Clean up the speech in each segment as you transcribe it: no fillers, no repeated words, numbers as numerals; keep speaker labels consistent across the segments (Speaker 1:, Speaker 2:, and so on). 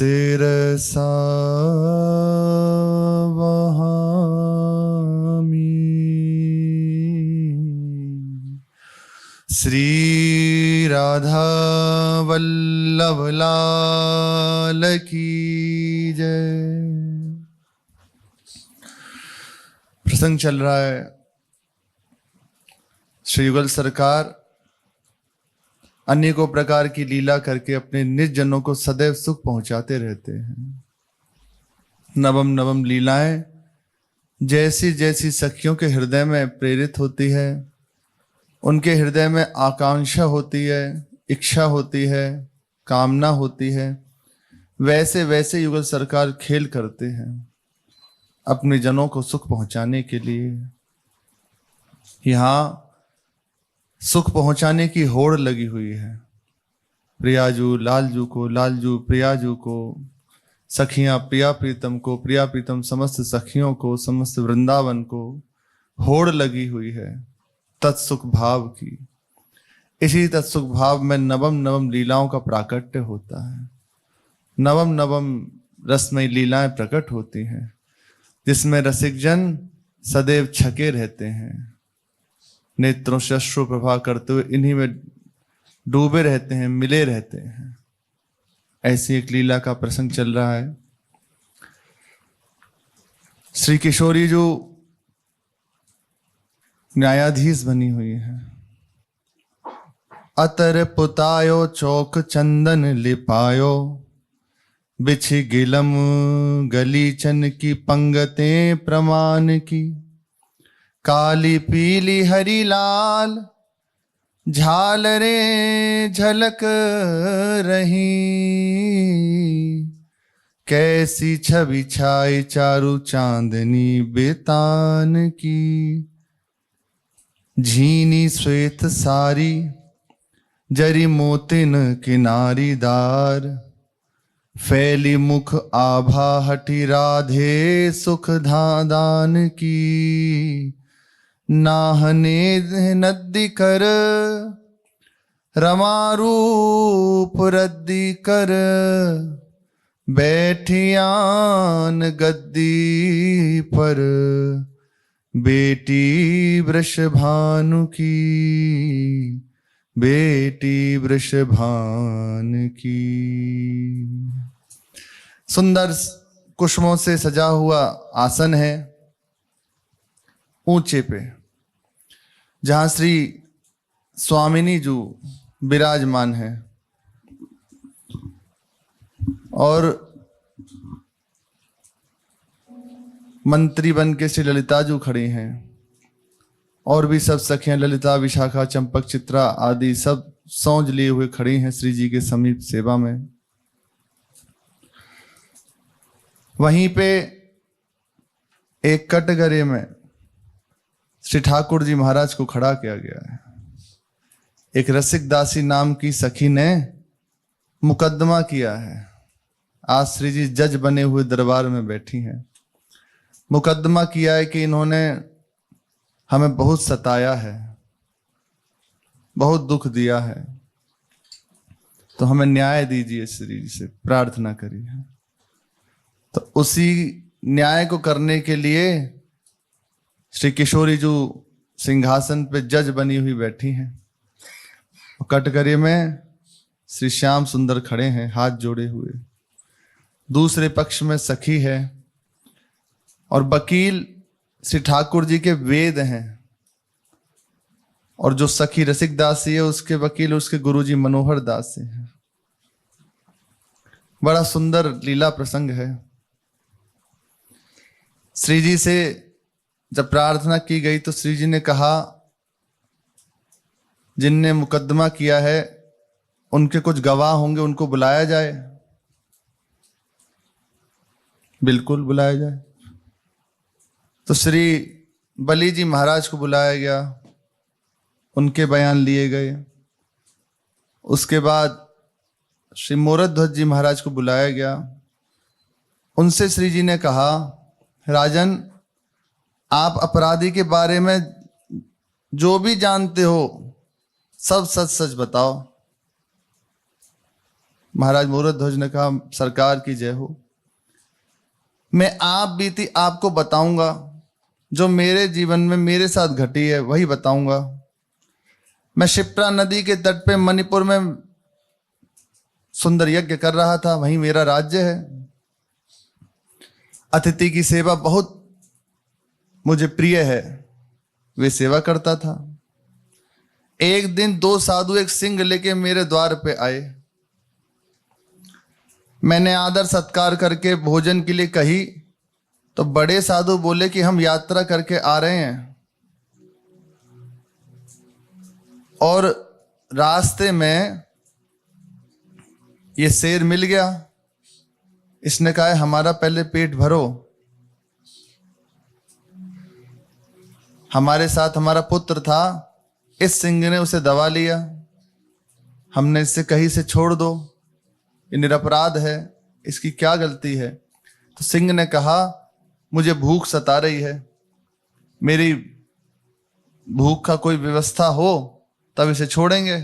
Speaker 1: तेरसा वहामी। श्री राधा वल्लभ लाल की जय। प्रसंग चल रहा है, श्री युगल सरकार अनेकों प्रकार की लीला करके अपने निज जनों को सदैव सुख पहुंचाते रहते हैं। नवम नवम लीलाएं जैसी जैसी सखियों के हृदय में प्रेरित होती है, उनके हृदय में आकांक्षा होती है, इच्छा होती है, कामना होती है, वैसे वैसे युगल सरकार खेल करते हैं अपने जनों को सुख पहुंचाने के लिए। यहाँ सुख पहुंचाने की होड़ लगी हुई है। प्रियाजू लालजू को, लालजू प्रियाजू को, सखियां प्रिया प्रीतम को, प्रिया प्रीतम समस्त सखियों को, समस्त वृंदावन को होड़ लगी हुई है तत्सुख भाव की। इसी तत्सुख भाव में नवम नवम लीलाओं का प्राकट्य होता है। नवम नवम रसमयी लीलाएं प्रकट होती हैं, जिसमें रसिक जन सदैव छके रहते हैं, नेत्रों से अश्रु प्रभा करते हुए इन्हीं में डूबे रहते हैं, मिले रहते हैं। ऐसी एक लीला का प्रसंग चल रहा है। श्री किशोरी जो न्यायाधीश बनी हुई है। अतर पुतायो चौक चंदन लिपायो, बिछि गिलम गलीचन की पंगतें प्रमाण की। काली पीली हरी लाल झालरें झलक रही, कैसी छवि छाई चारू चांदनी बेतान की। झीनी श्वेत सारी जरी मोतिन किनारीदार, फैली मुख आभा हटी राधे सुख धादान की। नाहने नद्दी कर रमारूप रद्दी कर, बैठियान गद्दी पर बेटी वृषभानु की, बेटी वृषभान की। सुंदर कुसुमों से सजा हुआ आसन है ऊंचे पे, जहां श्री स्वामिनी जो विराजमान है, और मंत्री बन के श्री ललिता जो खड़ी हैं, और भी सब सखियां ललिता, विशाखा, चंपक, चित्रा आदि सब सौंज लिए हुए खड़ी हैं श्री जी के समीप सेवा में। वहीं पे एक कटघरे में श्री ठाकुर जी महाराज को खड़ा किया गया है। एक रसिक दासी नाम की सखी ने मुकदमा किया है। आज श्री जी जज बने हुए दरबार में बैठी हैं। मुकदमा किया है कि इन्होंने हमें बहुत सताया है, बहुत दुख दिया है, तो हमें न्याय दीजिए, श्री जी से प्रार्थना करिए। तो उसी न्याय को करने के लिए श्री किशोरी जो सिंहासन पे जज बनी हुई बैठी हैं, कटघरे में श्री श्याम सुंदर खड़े हैं हाथ जोड़े हुए। दूसरे पक्ष में सखी है, और वकील श्री ठाकुर जी के वेद हैं, और जो सखी रसिक दासी है उसके वकील उसके गुरुजी मनोहर दास हैं। बड़ा सुंदर लीला प्रसंग है। श्री जी से जब प्रार्थना की गई तो श्री जी ने कहा, जिनने मुकदमा किया है उनके कुछ गवाह होंगे, उनको बुलाया जाए। बिल्कुल बुलाया जाए। तो श्री बली जी महाराज को बुलाया गया, उनके बयान लिए गए। उसके बाद श्री मोरध्वज जी महाराज को बुलाया गया। उनसे श्री जी ने कहा, राजन, आप अपराधी के बारे में जो भी जानते हो सब सच सच बताओ। महाराज मूरतध्वज ने कहा, सरकार की जय हो। मैं आप बीती आपको बताऊंगा, जो मेरे जीवन में मेरे साथ घटी है वही बताऊंगा। मैं शिप्रा नदी के तट पे मणिपुर में सुंदर यज्ञ कर रहा था, वहीं मेरा राज्य है। अतिथि की सेवा बहुत मुझे प्रिय है, वे सेवा करता था। एक दिन 2 साधु एक सिंह लेके मेरे द्वार पे आए। मैंने आदर सत्कार करके भोजन के लिए कही तो बड़े साधु बोले कि हम यात्रा करके आ रहे हैं, और रास्ते में ये शेर मिल गया। इसने कहा, हमारा पहले पेट भरो। हमारे साथ हमारा पुत्र था, इस सिंह ने उसे दबा लिया। हमने इससे कहीं से छोड़ दो, ये निरपराध है, इसकी क्या गलती है। तो सिंह ने कहा, मुझे भूख सता रही है, मेरी भूख का कोई व्यवस्था हो तब इसे छोड़ेंगे।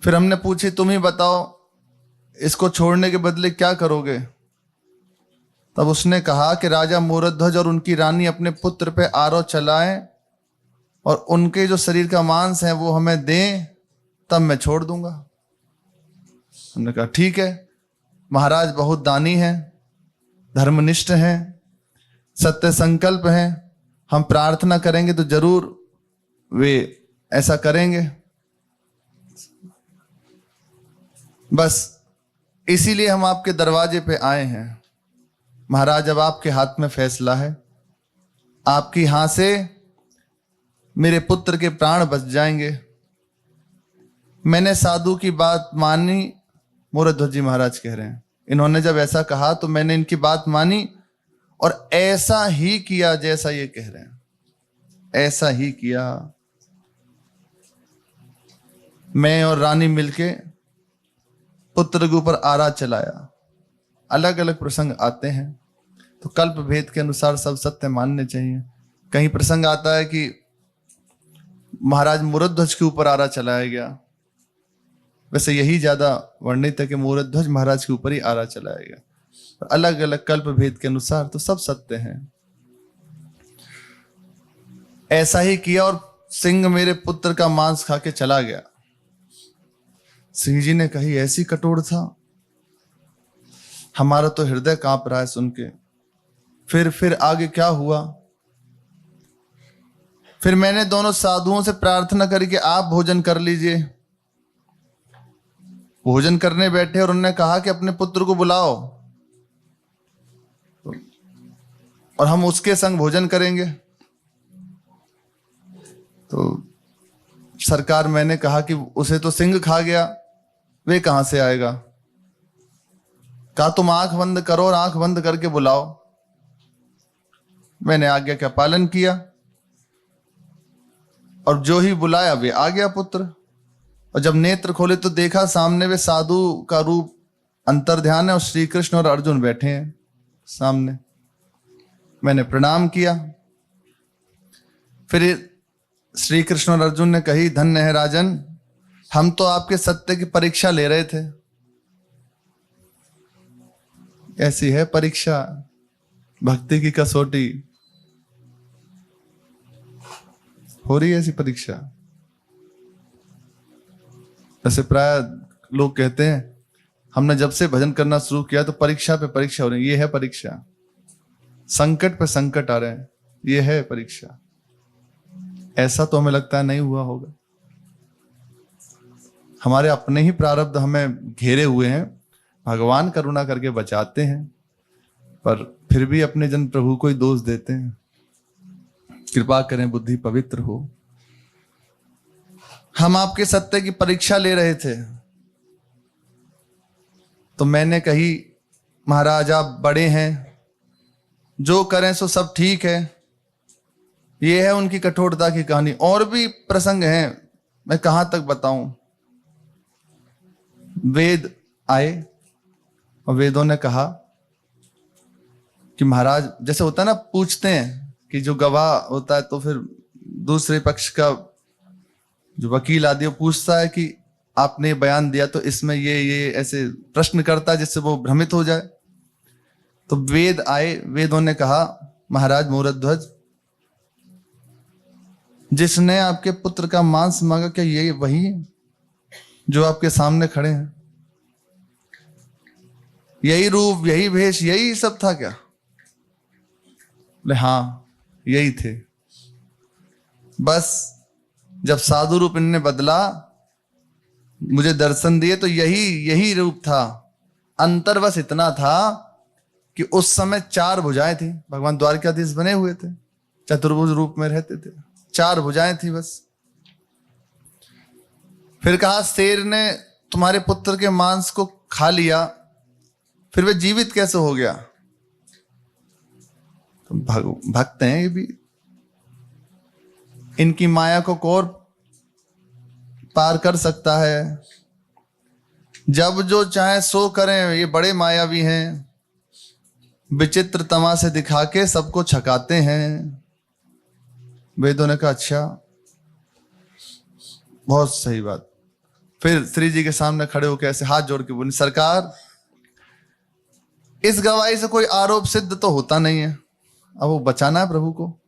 Speaker 1: फिर हमने पूछी, तुम ही बताओ इसको छोड़ने के बदले क्या करोगे। तब उसने कहा कि राजा मूरतध्वज और उनकी रानी अपने पुत्र पे आरोप चलाएं और उनके जो शरीर का मांस है वो हमें दें, तब मैं छोड़ दूंगा। हमने कहा ठीक है, महाराज बहुत दानी हैं, धर्मनिष्ठ हैं, सत्य संकल्प हैं, हम प्रार्थना करेंगे तो जरूर वे ऐसा करेंगे। बस इसीलिए हम आपके दरवाजे पे आए हैं। महाराज, अब आपके हाथ में फैसला है, आपकी हाथ से मेरे पुत्र के प्राण बच जाएंगे। मैंने साधु की बात मानी, मूरतध्वज जी महाराज कह रहे हैं। इन्होंने जब ऐसा कहा तो मैंने इनकी बात मानी और ऐसा ही किया जैसा ये कह रहे हैं, ऐसा ही किया। मैं और रानी मिलके पुत्र के ऊपर आरा चलाया। अलग अलग प्रसंग आते हैं तो कल्प भेद के अनुसार सब सत्य मानने चाहिए। कहीं प्रसंग आता है कि महाराज मूरतध्वज के ऊपर आरा चलाया गया, वैसे यही ज्यादा वर्णित है कि मूरतध्वज महाराज के ऊपर ही आरा चलाया गया। अलग अलग कल्प भेद के अनुसार तो सब सत्य हैं। ऐसा ही किया और सिंह मेरे पुत्र का मांस खा के चला गया। सिंह जी ने कही, ऐसी कठोर था, हमारा तो हृदय कांप रहा है सुन के। फिर आगे क्या हुआ? फिर मैंने दोनों साधुओं से प्रार्थना करी कि आप भोजन कर लीजिए। भोजन करने बैठे और उन्होंने कहा कि अपने पुत्र को बुलाओ और हम उसके संग भोजन करेंगे। तो सरकार, मैंने कहा कि उसे तो सिंह खा गया, वे कहां से आएगा। कहा तुम आंख बंद करो और आंख बंद करके बुलाओ। मैंने आज्ञा का पालन किया और जो ही बुलाया वे आ गया पुत्र। और जब नेत्र खोले तो देखा सामने वे साधु का रूप अंतर्ध्यान है और श्री कृष्ण और अर्जुन बैठे हैं सामने। मैंने प्रणाम किया। फिर श्री कृष्ण और अर्जुन ने कही, धन्य है राजन, हम तो आपके सत्य की परीक्षा ले रहे थे। ऐसी है परीक्षा, भक्ति की कसौटी हो रही है, ऐसी परीक्षा। ऐसे प्राय लोग कहते हैं हमने जब से भजन करना शुरू किया तो परीक्षा पे परीक्षा हो रही है। ये है परीक्षा, संकट पे संकट आ रहे हैं, ये है परीक्षा। ऐसा तो हमें लगता है नहीं हुआ होगा। हमारे अपने ही प्रारब्ध हमें घेरे हुए हैं, भगवान करुणा करके बचाते हैं, पर फिर भी अपने जन प्रभु को ही दोष देते हैं। कृपा करें बुद्धि पवित्र हो। हम आपके सत्य की परीक्षा ले रहे थे तो मैंने कही, महाराज आप बड़े हैं, जो करें सो सब ठीक है। ये है उनकी कठोरता की कहानी। और भी प्रसंग हैं, मैं कहां तक बताऊं। वेद आए और वेदों ने कहा कि महाराज, जैसे होता है ना, पूछते हैं कि जो गवाह होता है तो फिर दूसरे पक्ष का जो वकील आदि वो पूछता है कि आपने बयान दिया तो इसमें ये ऐसे प्रश्न करता जिससे वो भ्रमित हो जाए। तो वेद आए, वेदों ने कहा महाराज मूरध्वज, जिसने आपके पुत्र का मांस मांगा, क्या ये वही है जो आपके सामने खड़े हैं? यही रूप, यही भेष, यही सब था क्या? बोले हाँ यही थे। बस जब साधु रूप इनने बदला, मुझे दर्शन दिए, तो यही रूप था। अंतर बस इतना था कि उस समय 4 भुजाएं थी। भगवान द्वारकाधीश बने हुए थे, चतुर्भुज रूप में रहते थे, 4 भुजाएं थी बस। फिर कहा शेर ने तुम्हारे पुत्र के मांस को खा लिया, फिर वे जीवित कैसे हो गया? तो भक्त हैं ये भी, इनकी माया को कौन पार कर सकता है? जब जो चाहे सो करें, ये बड़े मायावी हैं, विचित्र तमाशे दिखा के सबको छकाते हैं। वेदों ने कहा अच्छा, बहुत सही बात। फिर श्री जी के सामने खड़े होकर ऐसे हाथ जोड़ के बोले, सरकार इस गवाही से कोई आरोप सिद्ध तो होता नहीं है, अब वो बचाना है प्रभु को।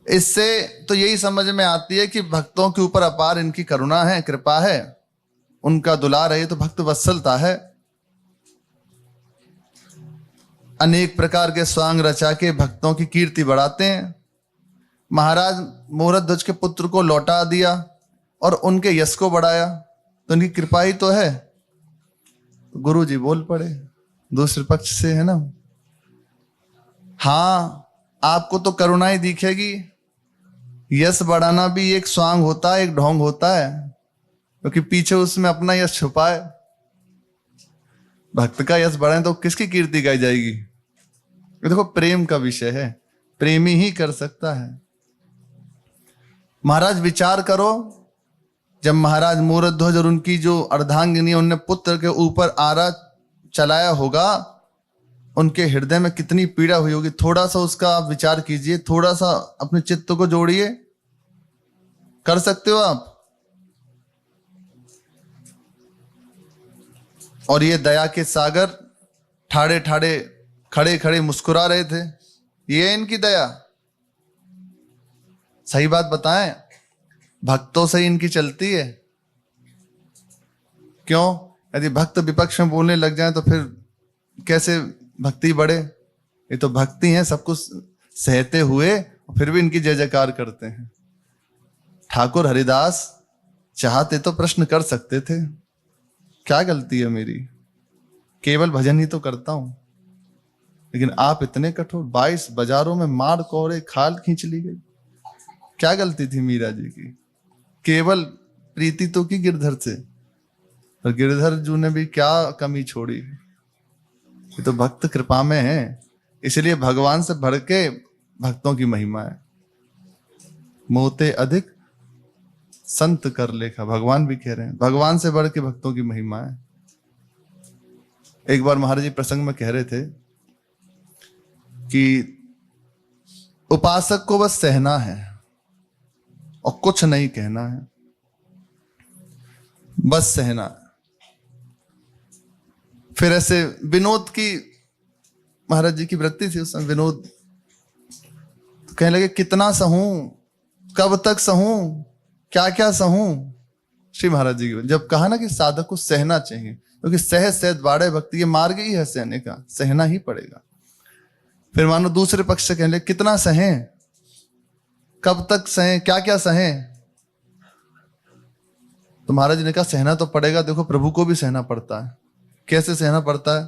Speaker 1: इससे तो यही समझ में आती है कि भक्तों के ऊपर अपार इनकी करुणा है, कृपा है, उनका दुलार है, तो भक्त वत्सलता है। अनेक प्रकार के स्वांग रचा के भक्तों की कीर्ति बढ़ाते हैं। महाराज मूरध्वज के पुत्र को लौटा दिया और उनके यश को बढ़ाया, तो उनकी कृपा ही तो है। गुरु जी बोल पड़े दूसरे पक्ष से, है ना, हाँ आपको तो करुणा ही दिखेगी, यश बढ़ाना भी एक स्वांग होता है, एक ढोंग होता है, क्योंकि पीछे उसमें अपना यश छुपा है। भक्त का यश बढ़े तो किसकी कीर्ति गाई जाएगी? ये देखो प्रेम का विषय है, प्रेमी ही कर सकता है। महाराज विचार करो, जब महाराज मूरध्वज और उनकी जो अर्धांगिनी, उनने पुत्र के ऊपर आरा चलाया होगा, उनके हृदय में कितनी पीड़ा हुई होगी। थोड़ा सा उसका आप विचार कीजिए, थोड़ा सा अपने चित्त को जोड़िए। कर सकते हो आप? और ये दया के सागर ठाड़े ठाड़े खड़े खड़े मुस्कुरा रहे थे, ये इनकी दया। सही बात बताएं, भक्तों से ही इनकी चलती है। क्यों? यदि भक्त विपक्ष में बोलने लग जाए तो फिर कैसे भक्ति बढ़े? ये तो भक्ति है, सब कुछ सहते हुए फिर भी इनकी जय जयकार करते हैं। ठाकुर हरिदास चाहते तो प्रश्न कर सकते थे, क्या गलती है मेरी, केवल भजन ही तो करता हूं, लेकिन आप इतने कठोर, 22 बाजारों में मार कोरे खाल खींच ली गई। क्या गलती थी मीरा जी की? केवल प्रीति तो की गिरधर से, पर गिरधर जी ने भी क्या कमी छोड़ी? ये तो भक्त कृपा में है, इसलिए भगवान से बढ़ के भक्तों की महिमा है। मोते अधिक संत कर लेखा, भगवान भी कह रहे हैं, भगवान से बढ़ के भक्तों की महिमा है। एक बार महाराज जी प्रसंग में कह रहे थे कि उपासक को बस सहना है और कुछ नहीं कहना है, बस सहना है। फिर ऐसे विनोद की महाराज जी की वृत्ति थी उस समय, विनोद तो कहने लगे कितना सहूं, कब तक सहूं, क्या क्या सहूं। श्री महाराज जी की जब कहा ना कि साधक को सहना चाहिए, क्योंकि सहज सहज बाड़े भक्ति, ये मार्ग ही है सहने का, सहना ही पड़ेगा। फिर मानो दूसरे पक्ष से कहने लगे कितना सहें, कब तक सहें, क्या क्या सहें। तो महाराज जी ने कहा सहना तो पड़ेगा। देखो प्रभु को भी सहना पड़ता है। कैसे सहना पड़ता है?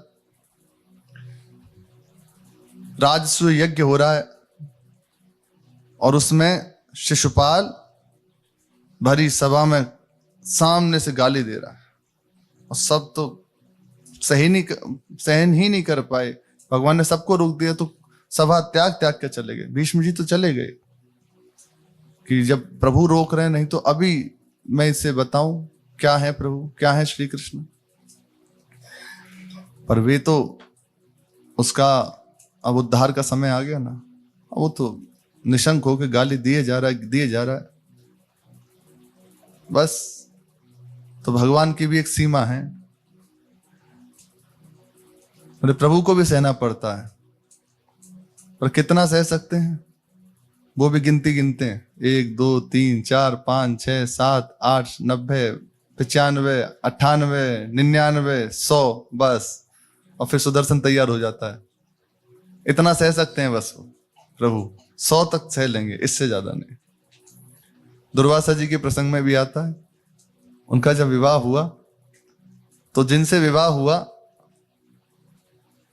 Speaker 1: राजस्व यज्ञ हो रहा है और उसमें शिशुपाल भरी सभा में सामने से गाली दे रहा है और सब तो सहन ही नहीं कर पाए। भगवान ने सबको रोक दिया तो सभा त्याग त्याग के चले गए। भीष्म जी तो चले गए कि जब प्रभु रोक रहे हैं, नहीं तो अभी मैं इसे बताऊं क्या है प्रभु, क्या है श्री कृष्ण। पर वे तो उसका अब उद्धार का समय आ गया ना, वो तो निशंक होकर गाली दिए जा रहा है, दिए जा रहा है। बस तो भगवान की भी एक सीमा है। बोले प्रभु को भी सहना पड़ता है, पर कितना सह सकते हैं वो भी गिनती गिनते हैं, 1 2 3 4 5 6 7 8 90 95 98 99 100 बस, और फिर सुदर्शन तैयार हो जाता है। इतना सह सकते हैं बस वो प्रभु, 100 तक सह लेंगे, इससे ज्यादा नहीं। दुर्वासा जी के प्रसंग में भी आता है, उनका जब विवाह हुआ तो जिनसे विवाह हुआ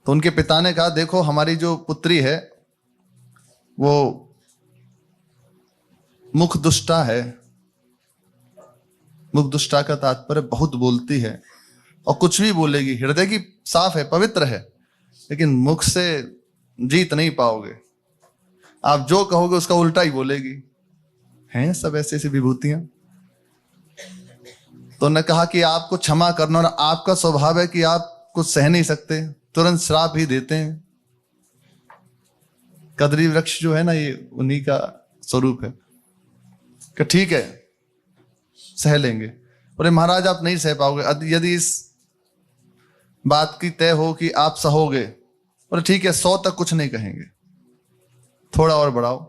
Speaker 1: तो उनके पिता ने कहा देखो हमारी जो पुत्री है वो मुख दुष्टा है। मुख दुष्टा का तात्पर्य बहुत बोलती है और कुछ भी बोलेगी, हृदय की साफ है, पवित्र है, लेकिन मुख से जीत नहीं पाओगे। आप जो कहोगे उसका उल्टा ही बोलेगी। हैं सब ऐसी ऐसी विभूतियां। तो उन्होंने कहा कि आपको क्षमा करना, और आपका स्वभाव है कि आप कुछ सह नहीं सकते, तुरंत श्राप ही देते हैं। कदरी वृक्ष जो है ना, ये उन्हीं का स्वरूप है कि ठीक है सह लेंगे। बोले महाराज आप नहीं सह पाओगे, यदि इस बात की तय हो कि आप सहोगे, बोले ठीक है 100 तक कुछ नहीं कहेंगे, थोड़ा और बढ़ाओ।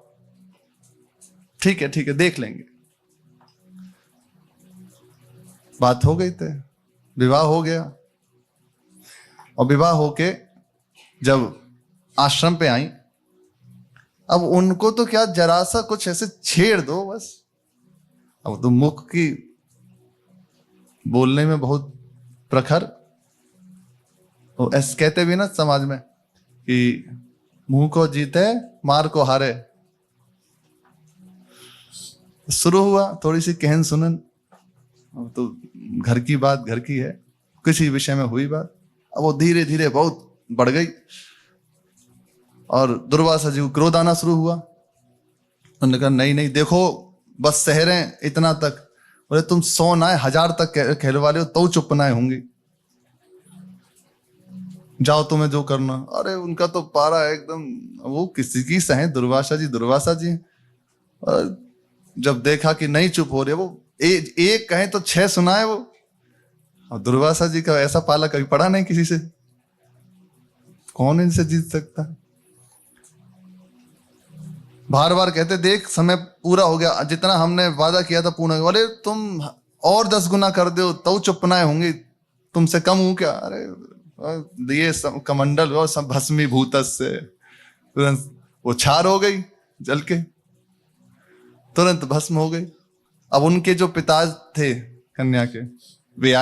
Speaker 1: ठीक है देख लेंगे। बात हो गई तय, विवाह हो गया। और विवाह होके जब आश्रम पे आई, अब उनको तो क्या जरा सा कुछ ऐसे छेड़ दो बस। अब तो मुख की बोलने में बहुत प्रखर, तो ऐसे कहते भी ना समाज में कि मुंह को जीते मार को हारे। शुरू हुआ थोड़ी सी कहन सुनन, अब तो घर की बात घर की है, किसी विषय में हुई बात, अब वो धीरे धीरे बहुत बढ़ गई और दुर्वासा जी को क्रोध आना शुरू हुआ। उन्होंने कहा नहीं देखो बस सह रहे हैं इतना तक। बोले तुम 100 ना 1000 तक कहलवा लो तो चुप ना होंगी, जाओ तुम्हें जो करना। अरे उनका तो पारा एकदम, वो किसी की सहे दुर्वासा जी। और जब देखा कि नहीं चुप हो रहे, वो एक कहे तो 6 सुनाए वो। और दुर्वासा जी का ऐसा पाला कभी पड़ा नहीं किसी से, कौन इनसे जीत सकता है। बार बार कहते देख समय पूरा हो गया, जितना हमने वादा किया था पूर्ण हो गया। बोले तुम और 10 गुना कर दो तो चुपनाए होंगी, तुमसे कम हूं क्या। अरे ये कमंडल वो सब भस्मीभूत से तुरंत वो छार हो गई, जल के तुरंत भस्म हो गई। अब उनके जो पिता थे कन्या के, वे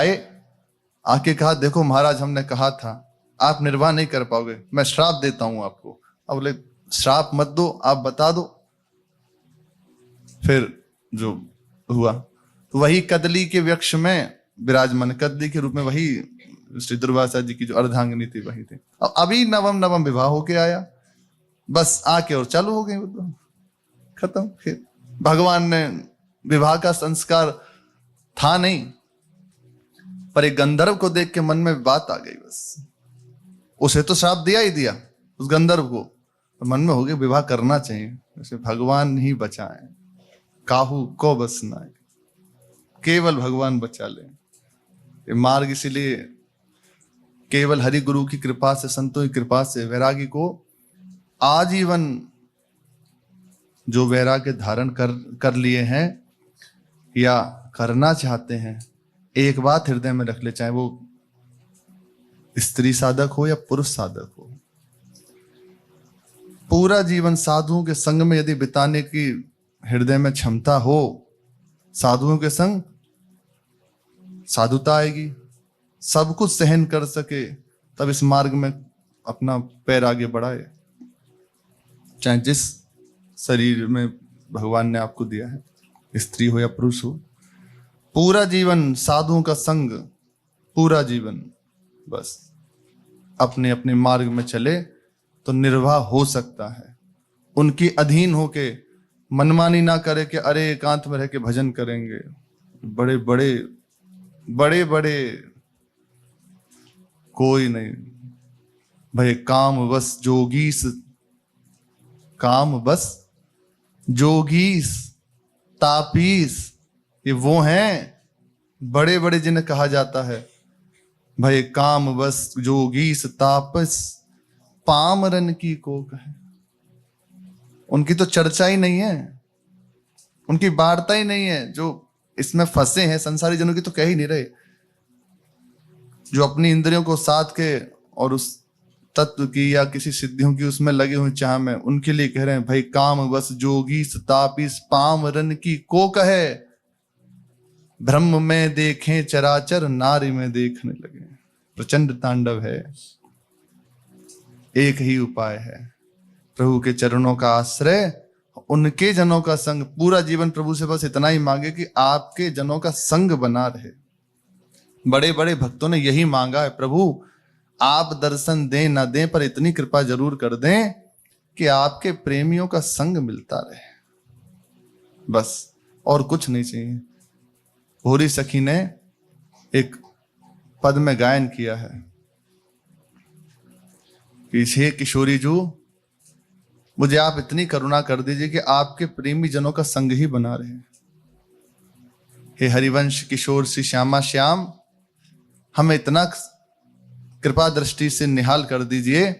Speaker 1: आके कहा देखो महाराज हमने कहा था आप निर्वाह नहीं कर पाओगे, मैं श्राप देता हूं आपको। अब बोले श्राप मत दो, आप बता दो। फिर जो हुआ तो वही कदली के वृक्ष में विराजमान, कदली के रूप में वही श्री दुर्वासा जी की जो अर्धांगिनी थी वही थी। अब अभी नवम विवाह होके आया, बस आके और चालू हो गई वो तो खत्म। फिर भगवान ने विवाह का संस्कार था नहीं, पर एक गंधर्व को देख के मन में बात आ गई बस। उसे तो श्राप दिया ही दिया उस गंधर्व को, तो मन में हो गया विवाह करना चाहिए। जैसे भगवान ही बचाए, काहू को बस ना, केवल भगवान बचा ले। ये मार्ग इसीलिए केवल हरि गुरु की कृपा से, संतों की कृपा से वैरागी को आजीवन जो वैराग्य धारण कर लिए हैं या करना चाहते हैं, एक बात हृदय में रख ले, चाहे वो स्त्री साधक हो या पुरुष साधक हो, पूरा जीवन साधुओं के संग में यदि बिताने की हृदय में क्षमता हो, साधुओं के संग साधुता आएगी, सब कुछ सहन कर सके, तब इस मार्ग में अपना पैर आगे बढ़ाए। चाहे जिस शरीर में भगवान ने आपको दिया है, स्त्री हो या पुरुष हो, पूरा जीवन साधुओं का संग, पूरा जीवन बस अपने अपने मार्ग में चले तो निर्वाह हो सकता है। उनकी अधीन होके मनमानी ना करे कि अरे एकांत में रह के भजन करेंगे। बड़े बड़े कोई नहीं भाई, काम बस जोगीस तापीस, ये वो हैं बड़े बड़े जिन्हें कहा जाता है, भय काम बस जोगीस तापस पामरन की को कहे, उनकी तो चर्चा ही नहीं है, उनकी वार्ता ही नहीं है। जो इसमें फंसे हैं संसारी जनों की तो कह ही नहीं रहे, जो अपनी इंद्रियों को साध के और उस तत्व की या किसी सिद्धियों की उसमें लगे हुए चाह में, उनके लिए कह रहे हैं भाई काम बस जोगी तापिस पामरन की को कहे, ब्रह्म में देखें चराचर नारी में देखने लगे। प्रचंड तांडव है। एक ही उपाय है, प्रभु के चरणों का आश्रय, उनके जनों का संग। पूरा जीवन प्रभु से बस इतना ही मांगे कि आपके जनों का संग बना रहे। बड़े बड़े भक्तों ने यही मांगा है, प्रभु आप दर्शन दें ना दें पर इतनी कृपा जरूर कर दें कि आपके प्रेमियों का संग मिलता रहे, बस और कुछ नहीं चाहिए। भोरी सखी ने एक पद में गायन किया है कि हे किशोरी जू, मुझे आप इतनी करुणा कर दीजिए कि आपके प्रेमी जनों का संग ही बना रहे। हे हरिवंश किशोर श्री श्यामा श्याम, हमें इतना कृपा दृष्टि से निहाल कर दीजिए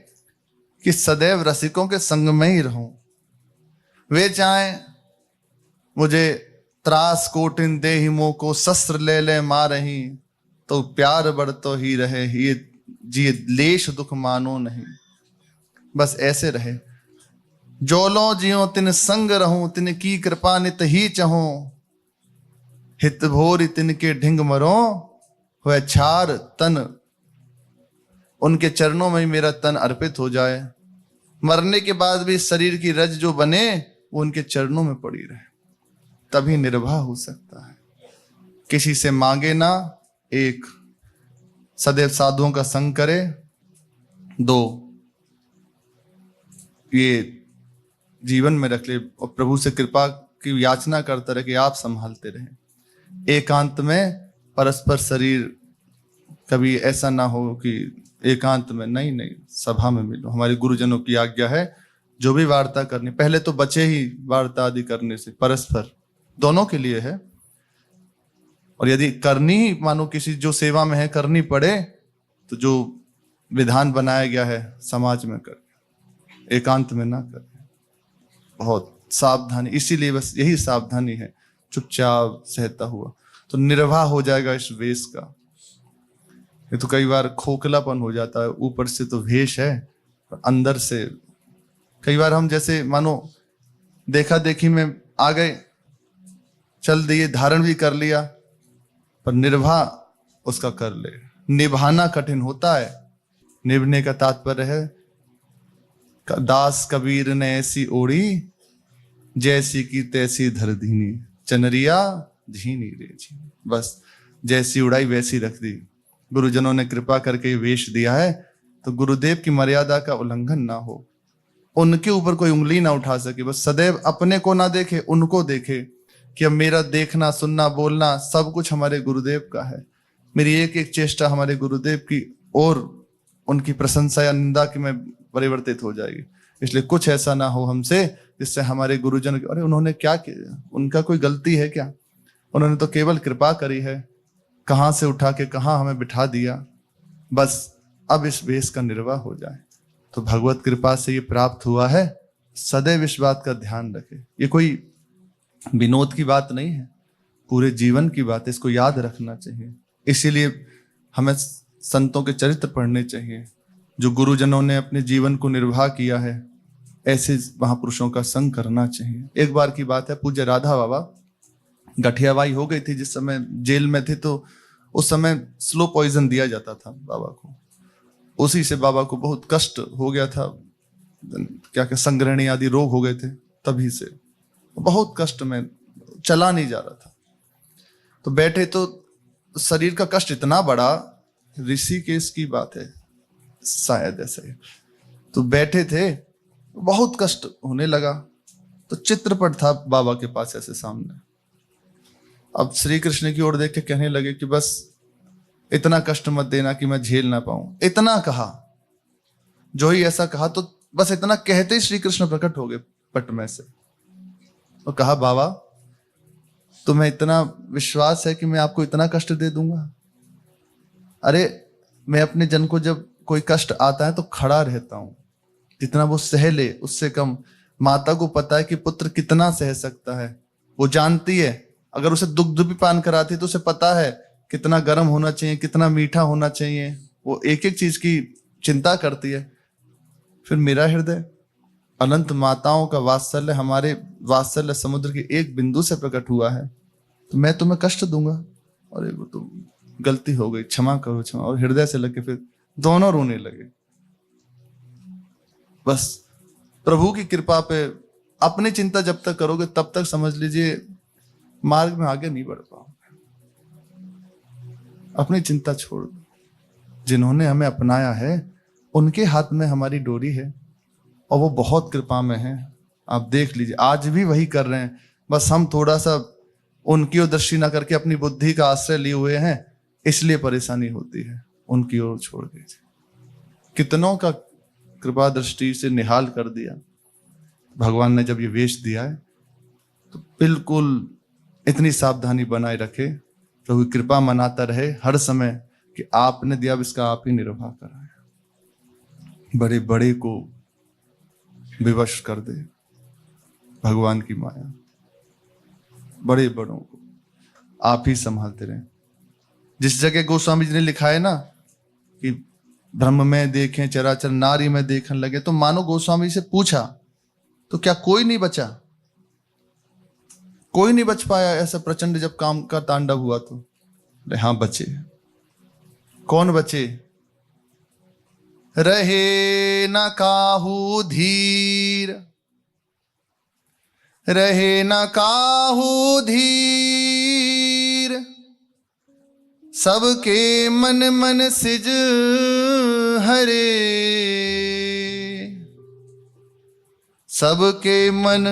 Speaker 1: कि सदैव रसिकों के संग में ही रहूं। वे चाहे मुझे त्रास कोटिन दे हिमो को शस्त्र ले ले मारही, तो प्यार बढ़तो ही रहे, ये जी लेश दुख मानो नहीं। बस ऐसे रहे, जोलो जियो तिन संग रहूं, तिन की कृपा नित ही चहूं, हित भोरी तिन के ढिंग मरो, वह छार तन, उनके चरणों में मेरा तन अर्पित हो जाए। मरने के बाद भी शरीर की रज जो बने वो उनके चरणों में पड़ी रहे, तभी निर्वाह हो सकता है। किसी से मांगे ना, एक सदैव साधुओं का संग करे, दो ये जीवन में रख ले और प्रभु से कृपा की याचना करता रहे कि आप संभालते रहें। एकांत में परस्पर शरीर, कभी ऐसा ना हो कि एकांत में नहीं सभा में मिलो। हमारे गुरुजनों की आज्ञा है जो भी वार्ता करनी, पहले तो बचे ही वार्ता आदि करने से, परस्पर दोनों के लिए है। और यदि करनी ही मानो किसी जो सेवा में है करनी पड़े, तो जो विधान बनाया गया है समाज में कर, एकांत में ना कर। बहुत सावधानी, इसीलिए बस यही सावधानी है, चुपचाप सहता हुआ तो निर्वाह हो जाएगा इस वेश का। ये तो कई बार खोखलापन हो जाता है, ऊपर से तो वेश है, अंदर से कई बार हम जैसे मानो देखा देखी में आ गए, चल दिए, धारण भी कर लिया, पर निर्वाह उसका कर ले। निभाना कठिन होता है। निभने का तात्पर्य है, दास कबीर ने ऐसी ओढ़ी, जैसी की तैसी धर दीनी, चनरिया धीनी रे जी। बस जैसी उड़ाई वैसी रख दी। गुरुजनों ने कृपा करके वेश दिया है तो गुरुदेव की मर्यादा का उल्लंघन ना हो, उनके ऊपर कोई उंगली ना उठा सके। बस सदैव अपने को ना देखे, उनको देखे कि अब मेरा देखना सुनना बोलना सब कुछ हमारे गुरुदेव का है। मेरी एक एक चेष्टा हमारे गुरुदेव की और उनकी प्रशंसा या निंदा की में परिवर्तित हो जाएगी। इसलिए कुछ ऐसा ना हो हमसे जिससे हमारे गुरुजन, अरे उन्होंने क्या किया, उनका कोई गलती है क्या, उन्होंने तो केवल कृपा करी है, कहां से उठा के कहां हमें बिठा दिया, बस अब इस वेश का निर्वाह हो जाए। तो भगवत कृपा से ये प्राप्त हुआ है, सदैव इस बात का ध्यान रखे। ये कोई विनोद की बात नहीं है, पूरे जीवन की बात है, इसको याद रखना चाहिए। इसीलिए हमें संतों के चरित्र पढ़ने चाहिए, जो गुरुजनों ने अपने जीवन को निर्वाह किया है, ऐसे महापुरुषों का संग करना चाहिए। एक बार की बात है, पूज्य राधा बाबा गठियावाई हो गई थी, जिस समय जेल में थे, तो उस समय स्लो पॉइजन दिया जाता था बाबा को। उसी से बाबा को बहुत कष्ट हो गया था, क्या क्या संग्रहणी आदि रोग हो गए थे, तभी से बहुत कष्ट में, चला नहीं जा रहा था। तो बैठे तो शरीर का कष्ट इतना बड़ा, ऋषिकेश की बात है शायद ऐसे, तो बैठे थे, बहुत कष्ट होने लगा। तो चित्रपट था बाबा के पास ऐसे सामने। अब श्री कृष्ण की ओर देख के कहने लगे कि बस इतना कष्ट मत देना कि मैं झेल ना पाऊं। इतना कहा, जो ही ऐसा कहा, तो बस इतना कहते ही श्री कृष्ण प्रकट हो गए पट में से। तो कहा, बाबा तुम्हें इतना विश्वास है कि मैं आपको इतना कष्ट दे दूंगा? अरे मैं अपने जन को जब कोई कष्ट आता है तो खड़ा रहता हूं, जितना वो सह ले उससे कम। माता को पता है कि पुत्र कितना सह सकता है, वो जानती है। अगर उसे दुग्ध भी पान कराती है तो उसे पता है कितना गर्म होना चाहिए, कितना मीठा होना चाहिए। वो एक एक चीज की चिंता करती है। फिर मेरा हृदय अनंत माताओं का वात्सल्य हमारे वात्सल्य समुद्र के एक बिंदु से प्रकट हुआ है, तो मैं तुम्हें कष्ट दूंगा? अरे वो तो गलती हो गई, क्षमा करो क्षमा। और हृदय से लगे फिर दोनों रोने लगे। बस प्रभु की कृपा पे अपनी चिंता जब तक करोगे तब तक समझ लीजिए मार्ग में आगे नहीं बढ़ पाओगे। अपनी चिंता छोड़ दो। जिन्होंने हमें अपनाया है उनके हाथ में हमारी डोरी है, और वो बहुत कृपा में है। आप देख लीजिए आज भी वही कर रहे हैं। बस हम थोड़ा सा उनकी ओर दृष्टि ना करके अपनी बुद्धि का आश्रय लिए हुए हैं, इसलिए परेशानी होती है। उनकी ओर छोड़ दीजिए। कितनों का कृपा दृष्टि से निहाल कर दिया। भगवान ने जब ये वेश दिया है तो बिल्कुल इतनी सावधानी बनाए रखे, प्रभु कृपा मनाता रहे हर समय कि आपने दिया, अब इसका आप ही निर्वाह कराए। बड़े बड़े को विवश कर दे भगवान की माया, बड़े बड़ों को आप ही संभालते रहे। जिस जगह गोस्वामी जी ने लिखा है ना कि ब्रह्म में देखें चराचर नारी में देखने लगे, तो मानो गोस्वामी से पूछा तो क्या कोई नहीं बचा? कोई नहीं बच पाया ऐसा प्रचंड जब काम का तांडव हुआ तो? अरे हाँ बचे। कौन बचे? रहे न काहू धीर, रहे न काहू धीर, सबके मन मन सिज हरे, सबके मन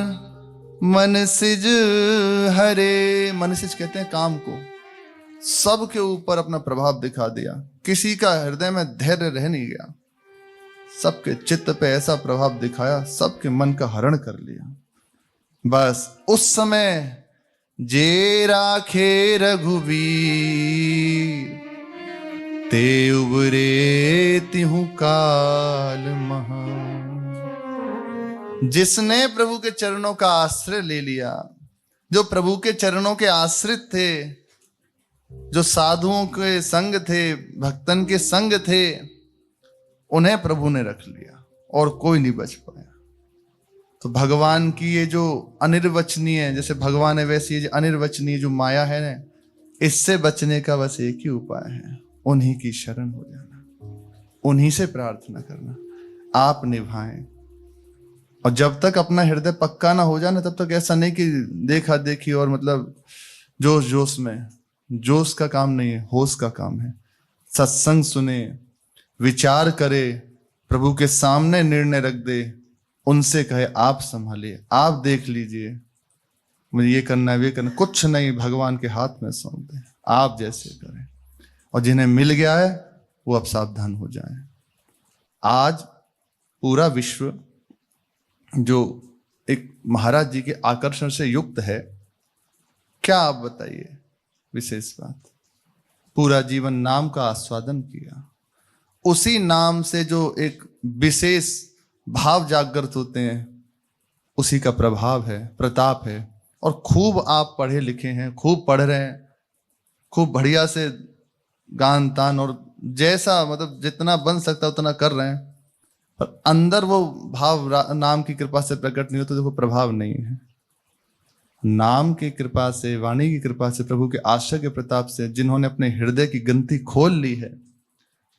Speaker 1: मन सिज हरे। मन सिज कहते हैं काम को। सबके ऊपर अपना प्रभाव दिखा दिया, किसी का हृदय में धैर्य रह नहीं गया। सबके चित्त पे ऐसा प्रभाव दिखाया, सबके मन का हरण कर लिया। बस उस समय जे राखे रघुवीर, ते उबरे तिहु काल महा। जिसने प्रभु के चरणों का आश्रय ले लिया, जो प्रभु के चरणों के आश्रित थे, जो साधुओं के संग थे, भक्तन के संग थे, उन्हें प्रभु ने रख लिया और कोई नहीं बच पाया। तो भगवान की ये जो अनिर्वचनीय, जैसे भगवान है वैसे ये अनिर्वचनीय जो माया है ना, इससे बचने का बस एक ही उपाय है, उन्हीं की शरण हो जाना, उन्हीं से प्रार्थना करना। आप निभाएं। और जब तक अपना हृदय पक्का ना हो जाए ना, तब तक ऐसा नहीं कि देखा देखी और मतलब जोश जोश में। जोश का काम नहीं है, होश का काम है। सत्संग सुने, विचार करे, प्रभु के सामने निर्णय रख दे, उनसे कहे आप संभालिए, आप देख लीजिए, मुझे ये करना है वे करना, कुछ नहीं, भगवान के हाथ में सौंप दे, आप जैसे करें। और जिन्हें मिल गया है वो अब सावधान हो जाएं। आज पूरा विश्व जो एक महाराज जी के आकर्षण से युक्त है, क्या आप बताइए विशेष बात? पूरा जीवन नाम का आस्वादन किया, उसी नाम से जो एक विशेष भाव जागृत होते हैं, उसी का प्रभाव है, प्रताप है। और खूब आप पढ़े लिखे हैं, खूब पढ़ रहे हैं, खूब बढ़िया से गान तान और जैसा मतलब जितना बन सकता उतना कर रहे हैं, पर अंदर वो भाव नाम की कृपा से प्रकट नहीं हो तो देखो प्रभाव नहीं है। नाम की कृपा से, वाणी की कृपा से, प्रभु के आश्रय के प्रताप से, जिन्होंने अपने हृदय की ग्रंथि खोल ली है,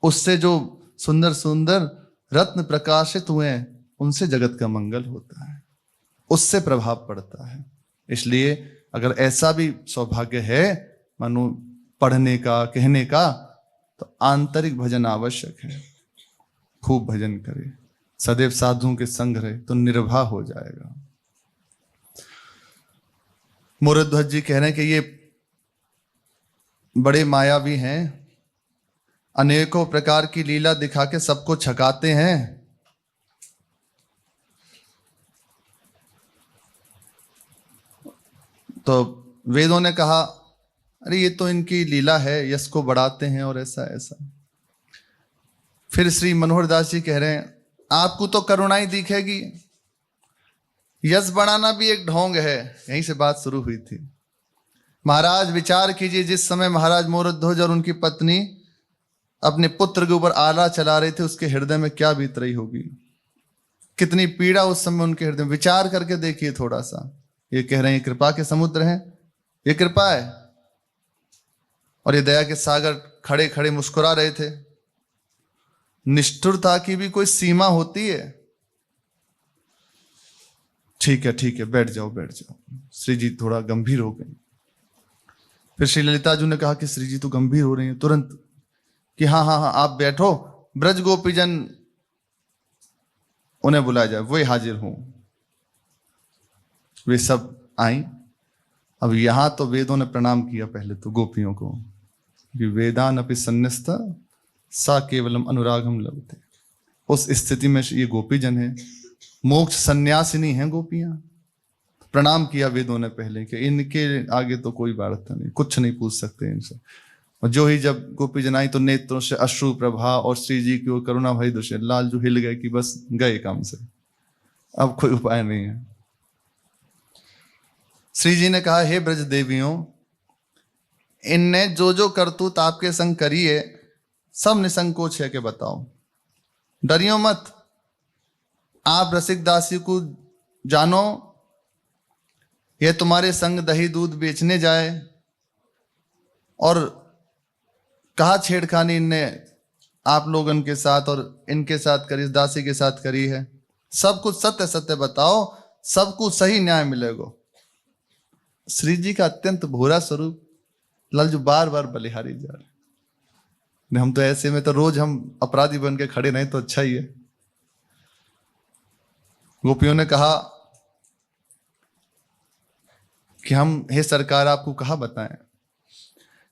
Speaker 1: उससे जो सुंदर सुंदर रत्न प्रकाशित हुए हैं, उनसे जगत का मंगल होता है, उससे प्रभाव पड़ता है। इसलिए अगर ऐसा भी सौभाग्य है मानो पढ़ने का, कहने का, तो आंतरिक भजन आवश्यक है। खूब भजन करे, सदैव साधुओं के संग रहे तो निर्वाह हो जाएगा। मोरध्वज जी कह रहे हैं कि ये बड़े मायावी हैं, अनेकों प्रकार की लीला दिखा के सबको छकाते हैं। तो वेदों ने कहा अरे ये तो इनकी लीला है, यश को बढ़ाते हैं और ऐसा ऐसा। फिर श्री मनोहर दास जी कह रहे हैं आपको तो करुणा ही दिखेगी, यश बढ़ाना भी एक ढोंग है। यहीं से बात शुरू हुई थी। महाराज विचार कीजिए, जिस समय महाराज मोरध्वज और उनकी पत्नी अपने पुत्र के ऊपर आला चला रहे थे, उसके हृदय में क्या बीत रही होगी, कितनी पीड़ा उस समय उनके हृदय में। विचार करके देखिए थोड़ा सा। ये कह रहे हैं कृपा के समुद्र हैं, ये कृपा है, और ये दया के सागर खड़े खड़े मुस्कुरा रहे थे। निष्ठुरता की भी कोई सीमा होती है। ठीक है बैठ जाओ बैठ जाओ। श्री जी थोड़ा गंभीर हो गए। फिर श्री ललिता जी ने कहा कि श्री जी तो गंभीर हो रहे हैं। तुरंत कि हाँ आप बैठो, ब्रज गोपीजन उन्हें बुलाया जाए, वही हाजिर हूं। वे सब आई। अब यहां तो वेदों ने प्रणाम किया पहले तो गोपियों को कि वेदान अपि सन्निस्थ सा केवलम अनुरागम लभते। उस स्थिति में ये गोपीजन है, मोक्ष सन्यासिनी हैं गोपियां। प्रणाम किया वेदों ने पहले कि इनके आगे तो कोई वार्ता नहीं, कुछ नहीं पूछ सकते इनसे। और जो ही जब गोपीजन आई तो नेत्रों से अश्रु प्रभा और श्री जी की ओर करुणा भरी दृष्टि। लाल जो हिल गए कि बस गए काम से, अब कोई उपाय नहीं है। श्री जी ने कहा हे ब्रज देवियों, इनने जो जो करतूत आपके संग करी है सब निसंकोच है कि बताओ, डरियो मत। आप रसिक दासी को जानो, यह तुम्हारे संग दही दूध बेचने जाए, और कहा छेड़खानी इनने आप लोगन के साथ और इनके साथ करी, इस दासी के साथ करी है। सब कुछ सत्य सत्य बताओ, सबको सही न्याय मिलेगा। श्री जी का अत्यंत भोरा स्वरूप, लालजू बार बार बलिहारी जा रहे। हम तो ऐसे में तो रोज हम अपराधी बन के खड़े नहीं तो अच्छा ही है। गोपियों ने कहा कि हम हे सरकार आपको कहा बताएं,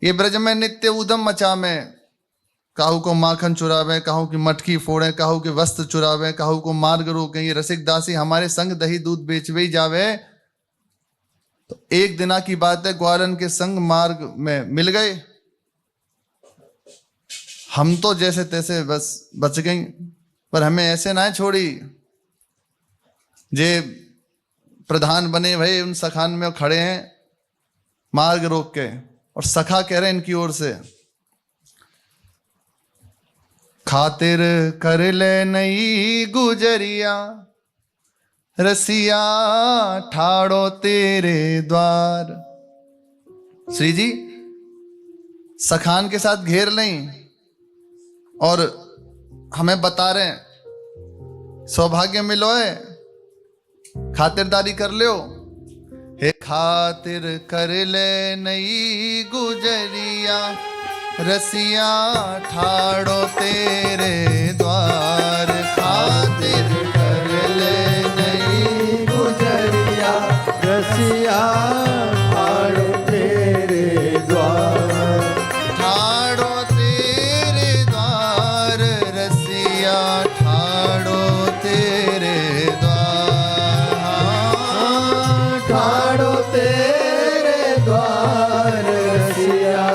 Speaker 1: ये ब्रज में नित्य उदम मचा में, काहू को माखन चुरावे, काहू की मटकी फोड़े, काहू के वस्त्र चुरावे, काहू को मार्ग रोके। ये रसिक दासी हमारे संग दही दूध बेचवे ही जावे। तो एक दिना की बात है, ग्वालन के संग मार्ग में मिल गए, हम तो जैसे तैसे बस बच गई, पर हमें ऐसे ना छोड़ी। जे प्रधान बने भाई उन सखान में खड़े हैं मार्ग रोक के, और सखा कह रहे हैं इनकी ओर से, खातिर कर ले नई गुजरिया, रसिया ठाड़ो तेरे द्वार। श्री जी सखान के साथ घेर लें और हमें बता रहे हैं सौभाग्य मिलो है, खातिरदारी कर लो। हे खातिर कर ले नई गुजरिया, रसिया ठाड़ो तेरे द्वार। खातिर कर ले नई गुजरिया,
Speaker 2: रसिया ठाड़ो तेरे द्वार।
Speaker 1: ठाड़ो तेरे द्वार, रसिया ठाड़ो तेरे द्वार।
Speaker 2: ठाड़ो तेरे द्वार, रसिया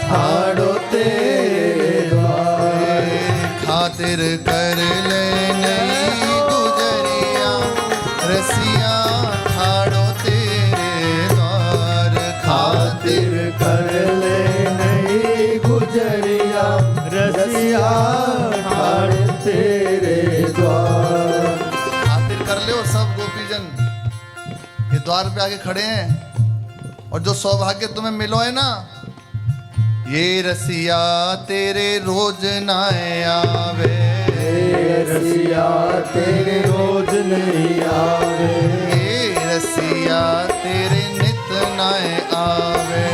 Speaker 2: ठाड़ो तेरे द्वार।
Speaker 1: खातिर कर ले नई गुजरिया, रसिया ठाड़ो तेरे द्वार।
Speaker 2: खातिर कर ले नई गुजरिया, रसिया ठाड़ो तेरे द्वार।
Speaker 1: खातिर कर ले। और सब गोपीजन ये द्वार पे आके खड़े हैं, और जो सौभाग्य तुम्हें मिलो है ना, ये रसिया तेरे रोज ना आवे।
Speaker 2: ये रसिया तेरे रोज नहीं आवे।
Speaker 1: ये रसिया तेरे नित ना आवे।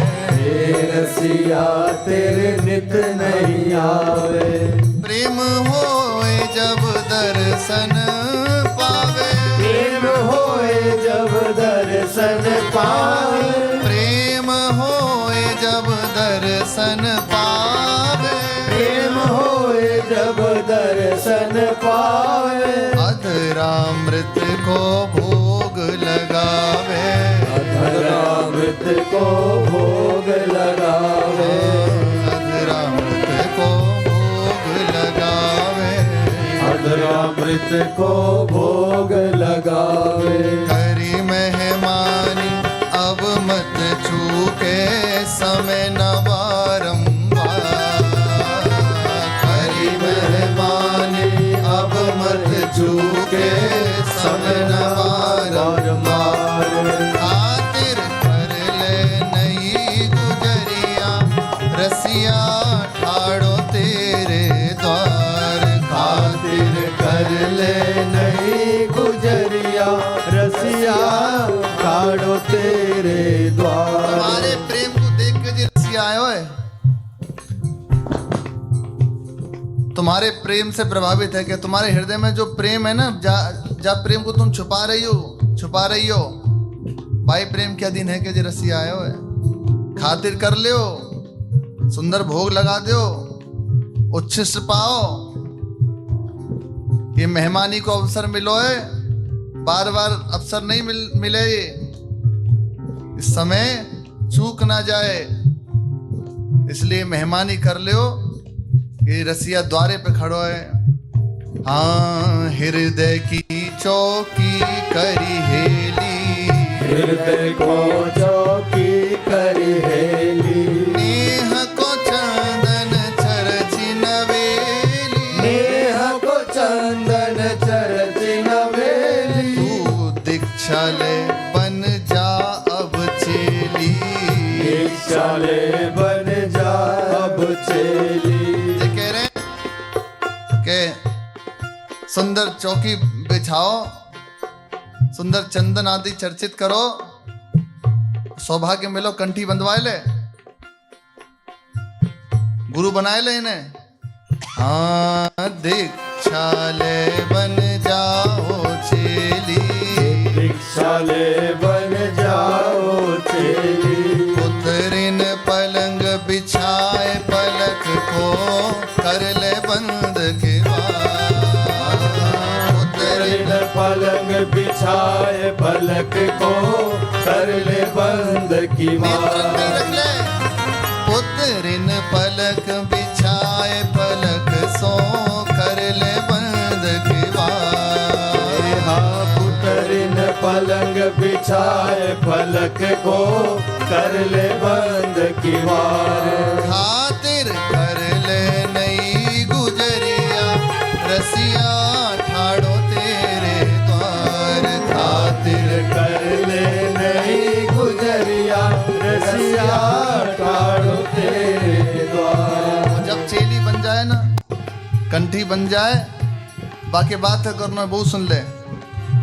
Speaker 2: ये रसिया तेरे नित नहीं आवे।
Speaker 1: प्रेम होए जब दर्शन पावे।
Speaker 2: प्रेम होए जब दर्शन पावे।
Speaker 1: प्रेम होए जब दर्शन पावे।
Speaker 2: प्रेम होए जब दर्शन पावे।
Speaker 1: अधरामृत को भोग लगावे।
Speaker 2: अधरामृत को भोग लगावे,
Speaker 1: अधरामृत को भोग लगावे,
Speaker 2: अधरामृत को भोग लगावे।
Speaker 1: करी मेहमानी अब मत चूके समय न बारंबार, करी मेहमानी अब मत चूके समय न बारंबार। खातिर कर ले नई गुजरिया रसिया ठाड़ो तेरे द्वार,
Speaker 2: खातिर कर ले नई गुजरिया रसिया ठाड़ो तेरे द्वार।
Speaker 1: तुम्हारे प्रेम को देख के जी रसिया आयो है, तुम्हारे प्रेम से प्रभावित है कि तुम्हारे हृदय में जो प्रेम है ना, जा प्रेम को तुम छुपा रही हो भाई, प्रेम के अधीन है कि जी रसिया आयो है। खातिर कर लियो, सुंदर भोग लगा दो, उच्छिष्ट पाओ, ये मेहमानी को अवसर मिलो है, बार बार अवसर नहीं मिले, इस समय चूक ना जाए, इसलिए मेहमानी कर लियो। ये रसिया द्वारे पे खड़ो है। हाँ हृदय की चौकी करी हेली,
Speaker 2: हृदय को चौकी करी हेली,
Speaker 1: नेह को चंदन चरची नवेली,
Speaker 2: नेह को चंदन चरची नवेली।
Speaker 1: तू दीक्षा ले बन जा अब चेली,
Speaker 2: दीक्षा ले बन जा अब चेली।
Speaker 1: ये कह रहे हैं कि सुंदर चौकी बिछाओ, सुंदर चंदन आदि चर्चित करो, सौभाग्य मिलो, कंठी बंधवाए ले, गुरु बनाए ले इन्हें। हाँ दीक्षा ले बन जाओ चेली,
Speaker 2: दीक्षा ले बन जाओ चेली।
Speaker 1: पुत्रिन पलंग बिछाए पलक को कर ले बंद के
Speaker 2: पुत्रिन पलंग बिछाए पलक को कर ले बंद की बात।
Speaker 1: पुत्रिन पलक बिछाए पलक सो कर ले बंद की बात।
Speaker 2: हाँ पुत्रिन पलंग बिछाए पलक को कर ले बंद की बार।
Speaker 1: खातिर कर ले नई गुजरिया रसिया ठाड़ो तेरे द्वार,
Speaker 2: खातिर कर ले नई गुजरिया रसिया ठाड़ो तेरे द्वार।
Speaker 1: जब चेली बन जाए ना, कंठी बन जाए, बाकी बात है करना बहुत सुन ले।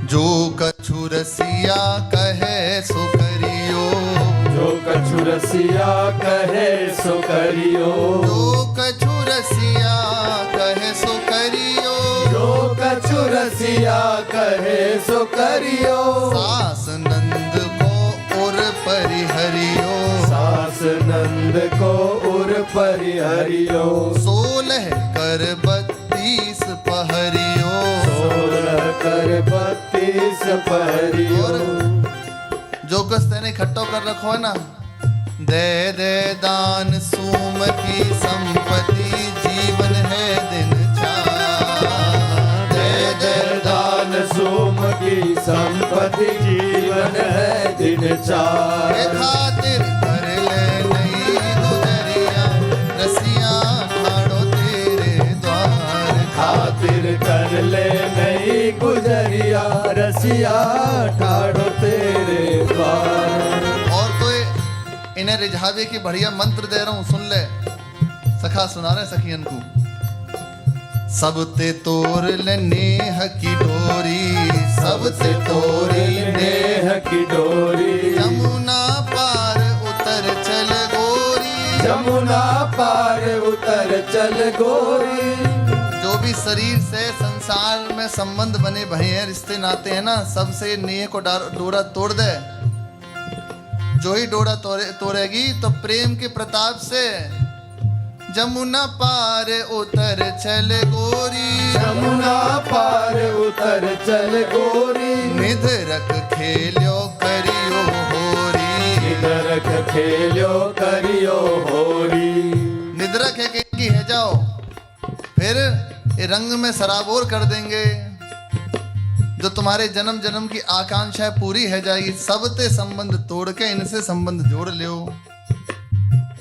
Speaker 1: जो कछु रसिया कहे सो करियो,
Speaker 2: जो कछु रसिया कहे सो करियो,
Speaker 1: जो कछु रसिया कहे सो करियो,
Speaker 2: जो कछु रसिया कहे सो करियो।
Speaker 1: सास नंद को उर परिहरियो,
Speaker 2: सास नंद को उर परिहरियो।
Speaker 1: 16 कर 32 पहरियो,
Speaker 2: 16 कर 32 पहरियो।
Speaker 1: जो कस तेने इकट्ठो कर रखो है ना, दे दे दान सुमति संपत्ति जीवन है दिन चार,
Speaker 2: दे दे दान सोम की संपत्ति जीवन है दिन चार।
Speaker 1: खातिर कर ले नई गुजरिया रसिया ठाड़ो तेरे द्वार,
Speaker 2: खातिर कर ले नई गुजरिया रसिया ठाड़ो तेरे द्वार।
Speaker 1: और तो इन्हें रिझावे की बढ़िया मंत्र दे रहा हूं, सुन ले। सखा सुना रहे सखियन को। सब ते तोर ले नेह की डोरी, सब ते तोरी
Speaker 2: नेह की डोरी।
Speaker 1: यमुना पार उतर चल गोरी,
Speaker 2: यमुना पार उतर चल गोरी।
Speaker 1: जो भी शरीर से संसार में संबंध बने भये हैं, रिश्ते नाते हैं ना, सबसे नेह को डोरा तोड़ दे। जो ही डोरा तोड़ेगी तो प्रेम के प्रताप से जमुना पार उतर चल गोरी,
Speaker 2: यमुना पार उतर चल गोरी।
Speaker 1: निध रख खेलियो करियो होरी,
Speaker 2: निध निद्रक खेल्यो करियो होरी।
Speaker 1: निद्रक है कि है जाओ, फिर ये रंग में सराबोर कर देंगे। जो तुम्हारे जन्म जन्म की आकांक्षाएं पूरी है जाएगी, सबसे संबंध तोड़ के इनसे संबंध जोड़ लो।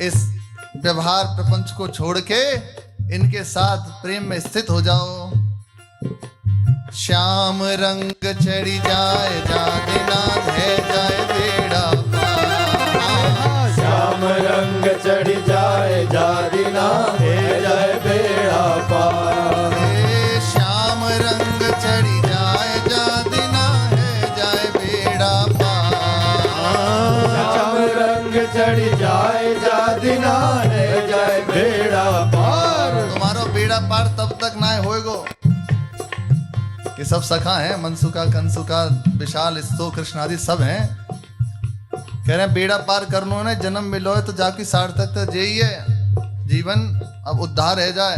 Speaker 1: इस व्यवहार प्रपंच को छोड़ के इनके साथ प्रेम में स्थित हो जाओ। श्याम रंग चढ़ी जाए जादिना है जाए बेड़ा पार।
Speaker 2: श्याम रंग चढ़ जाए जादिना है जाए बेड़ा पार।
Speaker 1: श्याम रंग चढ़ी जाए जादिना है जाए बेड़ा पार।
Speaker 2: श्याम रंग चढ़ जाए जादिना है जाए बेड़ा पार।
Speaker 1: तुम्हारा बेड़ा पार तब तक ना होएगो। ये सब सखा हैं, मनसुका कंसुका विशाल स्तो कृष्ण आदि सब हैं। कह रहे हैं बेड़ा पार करनो ने जन्म मिलो है तो जाकी सार्थक तो यही है। जीवन अब उद्धार है जाए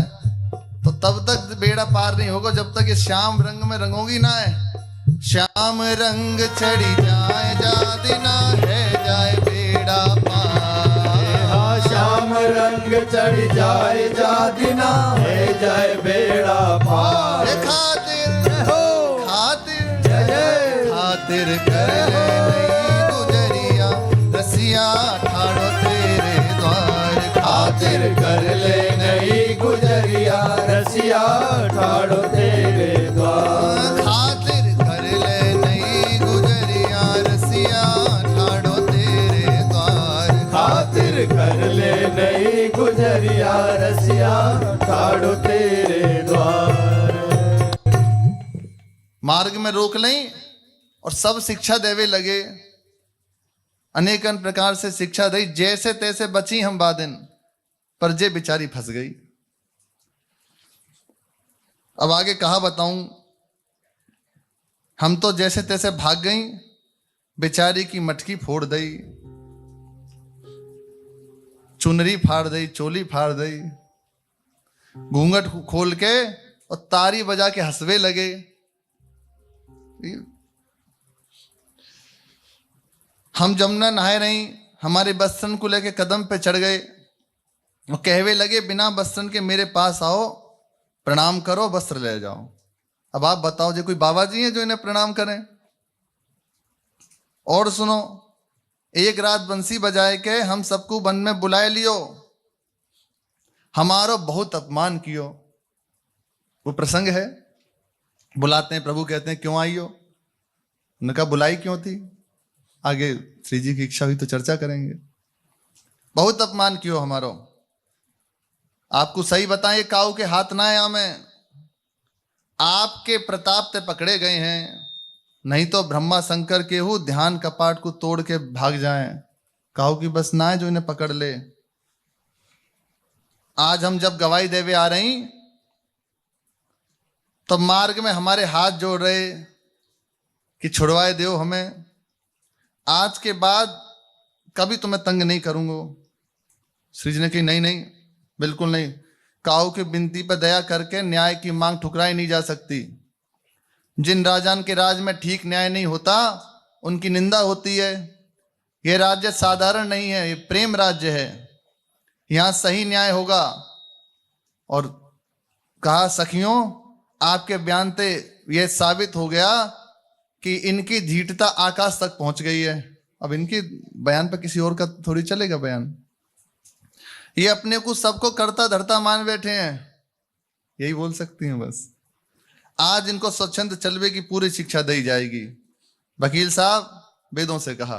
Speaker 1: तो तब तक बेड़ा पार नहीं होगा जब तक ये श्याम रंग में रंगोगी ना है। श्याम रंग चढ़ी जाए जादिना है जाए बेड़ा पार।
Speaker 2: श्याम रंग चढ़ जाए जादिना है जाए बेड़ा पार।
Speaker 1: खातिर कर ले नहीं गुजरिया रसिया ठाड़ो तेरे द्वार।
Speaker 2: खातिर कर ले नहीं गुजरिया रसिया ठाड़ो तेरे द्वार।
Speaker 1: खातिर कर ले नहीं गुजरिया रसिया ठाड़ो तेरे द्वार।
Speaker 2: खातिर कर ले नहीं गुजरिया रसिया ठाड़ो तेरे द्वार।
Speaker 1: मार्ग में रोक लें और सब शिक्षा देवे लगे। अनेकन प्रकार से शिक्षा दी, जैसे तैसे बची हम बादिन, पर जे बेचारी फंस गई। अब आगे कहा बताऊं। हम तो जैसे तैसे भाग गई, बेचारी की मटकी फोड़ दई, चुनरी फाड़ दई, चोली फाड़ दई, घूंघट खोल के और तारी बजा के हंसवे लगे। हम जमुना नहाए रही, हमारे बस्त्रन को लेके कदम पे चढ़ गए और कहवे लगे बिना बस्त्रन के मेरे पास आओ, प्रणाम करो, वस्त्र ले जाओ। अब आप बताओ जो कोई बाबा जी हैं जो इन्हें प्रणाम करें। और सुनो, एक रात बंसी बजाए के हम सबको वन में बुलाए लियो, हमारो बहुत अपमान कियो। वो प्रसंग है, बुलाते हैं, प्रभु कहते हैं क्यों आइयो। उनका बुलाई क्यों थी, आगे श्री जी की इच्छा हुई तो चर्चा करेंगे। बहुत अपमान कियो हमारो। आपको सही बताएं, काऊ के हाथ ना है में आपके प्रताप ते पकड़े गए हैं, नहीं तो ब्रह्मा शंकर के हु ध्यान कपाट को तोड़ के भाग जाएं। काऊ की बस ना है जो इन्हें पकड़ ले। आज हम जब गवाही देवे आ रही तो मार्ग में हमारे हाथ जोड़ रहे कि छुड़वाए दो हमें, आज के बाद कभी तुम्हें तंग नहीं करूंगा। श्री जी ने कही नहीं नहीं, बिल्कुल नहीं। काऊ की विनती पर दया करके न्याय की मांग ठुकराई नहीं जा सकती। जिन राजान के राज में ठीक न्याय नहीं होता उनकी निंदा होती है। यह राज्य साधारण नहीं है, ये प्रेम राज्य है, यहां सही न्याय होगा। और कहा सखियों, आपके बयान से यह साबित हो गया कि इनकी धीटता आकाश तक पहुंच गई है। अब इनके बयान पर किसी और का थोड़ी चलेगा बयान। ये अपने को सबको करता धरता मान बैठे हैं, यही बोल सकती हैं बस। आज इनको स्वच्छंद चलवे की पूरी शिक्षा दी जाएगी। वकील साहब वेदों से कहा,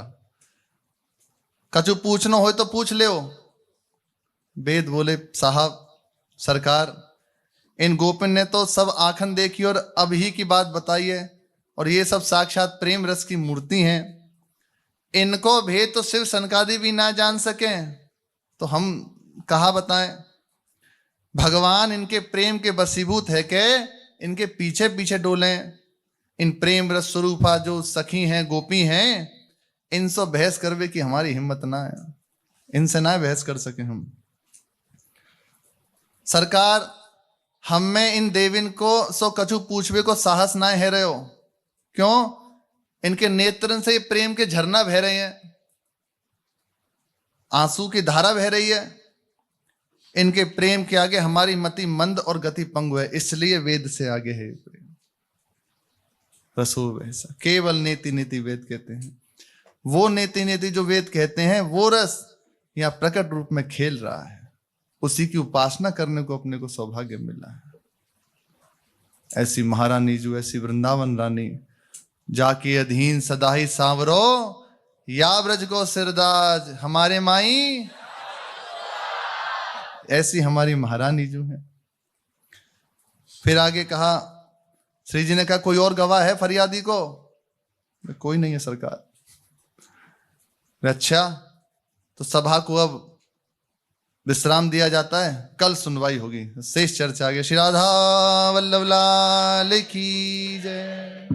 Speaker 1: कछु पूछना हो तो पूछ ले। वेद बोले साहब सरकार, इन गोपिन ने तो सब आंखन देखी और अब ही की बात बताई है, और ये सब साक्षात प्रेम रस की मूर्ति हैं। इनको भेद तो शिव सनकादि भी ना जान सके तो हम कहा बताएं। भगवान इनके प्रेम के वशीभूत है के इनके पीछे पीछे डोलें। इन प्रेम रस स्वरूपा जो सखी हैं, गोपी हैं, इनसे बहस करवे की हमारी हिम्मत ना है, इनसे ना बहस कर सके हम। सरकार, हम में इन देविन को सो कछु पूछवे को साहस ना है रहे हो। क्यों? इनके नेत्रन से प्रेम के झरना बह रहे हैं। आंसू की धारा बह रही है, इनके प्रेम के आगे हमारी मति मंद और गति पंगु है, इसलिए वेद से आगे है प्रेम। रसो वैसा केवल नेति नेति वेद कहते हैं। वो नेति नेति जो वेद कहते हैं, वो रस यहाँ प्रकट रूप में खेल रहा है, उसी की उपासना करने को अपने को सौभाग्य मिला है। ऐसी महारानी जो, ऐसी वृंदावन रानी, जाके अधीन सदा ही सांवरो, या ब्रज को सिरदाज हमारे माई, ऐसी हमारी महारानी जो है। फिर आगे कहा, श्री जी ने कहा कोई और गवाह है फरियादी को? कोई नहीं है सरकार। अच्छा, तो सभा को अब विश्राम दिया जाता है, कल सुनवाई होगी, शेष चर्चा आगे। श्री राधा वल्लभ लाल की जय।